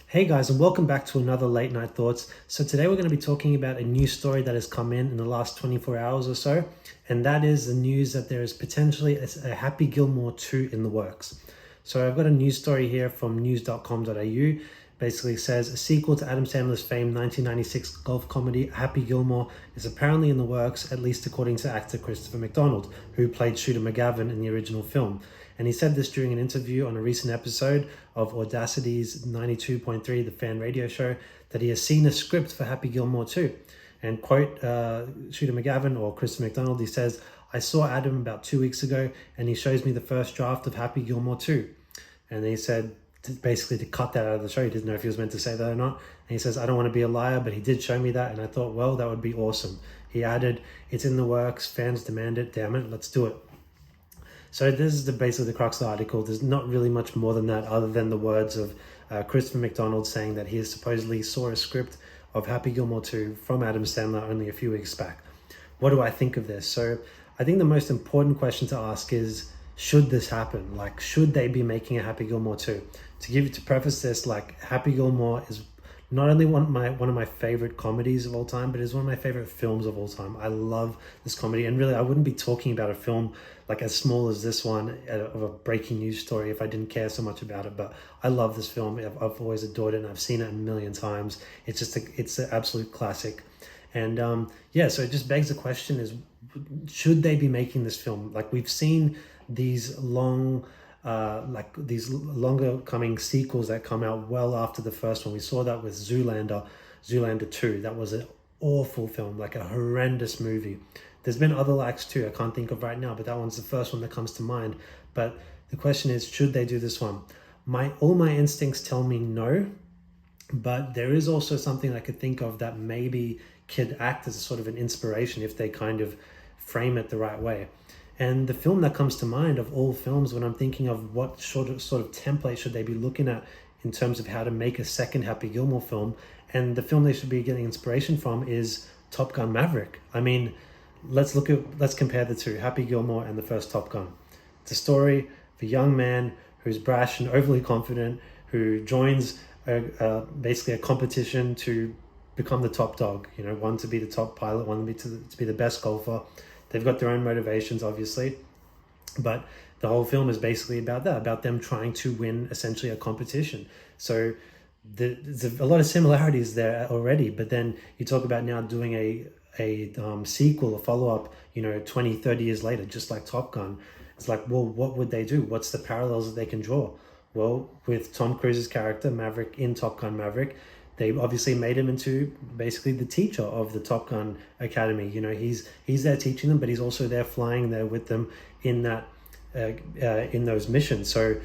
Hey guys, and welcome back to another Late Night Thoughts. So today we're going to be talking about a news story that has come in the last 24 hours or so, and that is the news that there is potentially a Happy Gilmore 2 in the works. So I've got a news story here from news.com.au. Basically says a sequel to Adam Sandler's famed 1996 golf comedy Happy Gilmore is apparently in the works, at least according to actor Christopher McDonald, who played Shooter McGavin in the original film. And he said this during an interview on a recent episode of Audacity's 92.3, the fan radio show, that he has seen a script for Happy Gilmore 2. And quote Shooter McGavin or Christopher McDonald, he says, "I saw Adam about 2 weeks ago and he shows me the first draft of Happy Gilmore 2. And he said, basically to cut that out of the show. He didn't know if he was meant to say that or not. And he says, "I don't want to be a liar, but he did show me that. And I thought, well, that would be awesome." He added, "It's in the works. Fans demand it. Damn it. Let's do it." So this is basically the crux of the article. There's not really much more than that other than the words of Christopher McDonald saying that he supposedly saw a script of Happy Gilmore 2 from Adam Sandler only a few weeks back. What do I think of this? So I think the most important question to ask is, should this happen? Like, should they be making a Happy Gilmore 2? To preface this, like, Happy Gilmore is not only one of my favorite comedies of all time, but it's one of my favorite films of all time. I love this comedy, and really I wouldn't be talking about a film like as small as this one of a breaking news story if I didn't care so much about it. But I love this film. I've always adored it, and I've seen it a million times. It's an absolute classic. And so it just begs the question is, should they be making this film? Like, we've seen these these longer coming sequels that come out well after the first one. We saw that with Zoolander 2. That was an awful film, like a horrendous movie. There's been other likes too, I can't think of right now, but that one's the first one that comes to mind. But the question is, should they do this one? All my instincts tell me no, but there is also something I could think of that maybe could act as a sort of an inspiration if they kind of frame it the right way. And the film that comes to mind of all films when I'm thinking of what sort of template should they be looking at in terms of how to make a second Happy Gilmore film, and the film they should be getting inspiration from is Top Gun Maverick. I mean, let's compare the two, Happy Gilmore and the first Top Gun. It's a story of a young man who's brash and overly confident, who joins basically a competition to become the top dog. You know, one to be the top pilot, one to be the best golfer. They've got their own motivations, obviously, but the whole film is basically about that, about them trying to win essentially a competition. So there's a lot of similarities there already, but then you talk about now doing a sequel, a follow-up, 20, 30 years later, just like Top Gun. It's like, well, what would they do? What's the parallels that they can draw? Well, with Tom Cruise's character, Maverick, in Top Gun Maverick, they obviously made him into basically the teacher of the Top Gun Academy. He's there teaching them, but he's also there flying there with them in that in those missions. So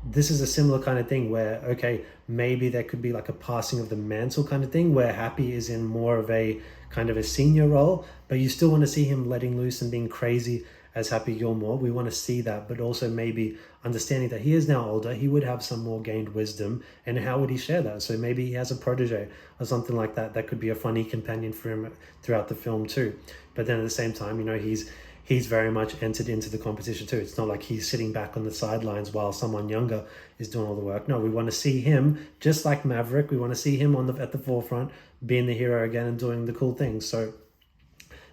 this is a similar kind of thing where, okay, maybe there could be like a passing of the mantle kind of thing where Happy is in more of a kind of a senior role, but you still want to see him letting loose and being crazy as Happy Gilmore. We want to see that, but also maybe understanding that he is now older, he would have some more gained wisdom, and how would he share that? So maybe he has a protege or something like that that could be a funny companion for him throughout the film too. But then at the same time, he's very much entered into the competition too. It's not like he's sitting back on the sidelines while someone younger is doing all the work. No, we want to see him, just like Maverick, we want to see him at the forefront, being the hero again and doing the cool things. So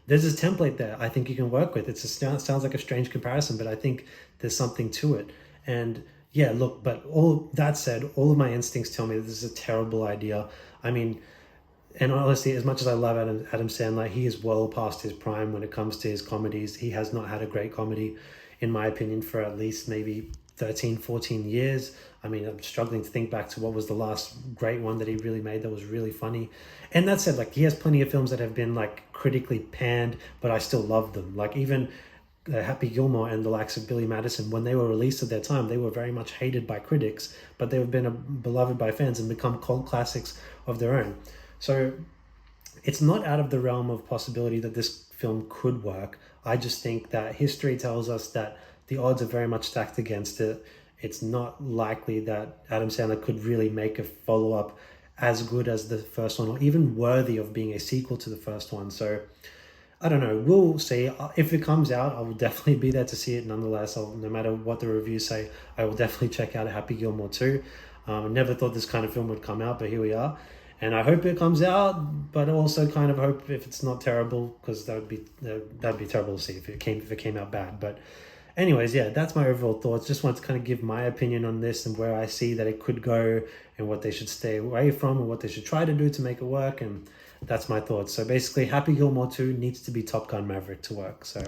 there's this template there I think you can work with. It sounds like a strange comparison, but I think there's something to it. And yeah, look, but all that said, all of my instincts tell me that this is a terrible idea. I mean, and honestly, as much as I love Adam Sandler, he is well past his prime when it comes to his comedies. He has not had a great comedy, in my opinion, for at least maybe 13, 14 years. I mean, I'm struggling to think back to what was the last great one that he really made that was really funny. And that said, like, he has plenty of films that have been like critically panned, but I still love them. Like even Happy Gilmore and the likes of Billy Madison, when they were released at their time, they were very much hated by critics, but they've been beloved by fans and become cult classics of their own. So it's not out of the realm of possibility that this film could work. I just think that history tells us that the odds are very much stacked against it. It's not likely that Adam Sandler could really make a follow-up as good as the first one, or even worthy of being a sequel to the first one. So I don't know. We'll see. If it comes out, I will definitely be there to see it nonetheless. No matter what the reviews say, I will definitely check out Happy Gilmore 2. I never thought this kind of film would come out, but here we are. And I hope it comes out, but also kind of hope if it's not terrible, because that'd be terrible to see if it came out bad. But anyways, yeah, that's my overall thoughts. Just wanted to kind of give my opinion on this and where I see that it could go and what they should stay away from and what they should try to do to make it work. And that's my thoughts. So basically, Happy Gilmore 2 needs to be Top Gun Maverick to work. So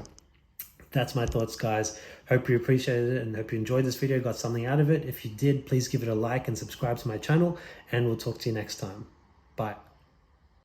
that's my thoughts, guys. Hope you appreciated it and hope you enjoyed this video, got something out of it. If you did, please give it a like and subscribe to my channel, and we'll talk to you next time. Bye.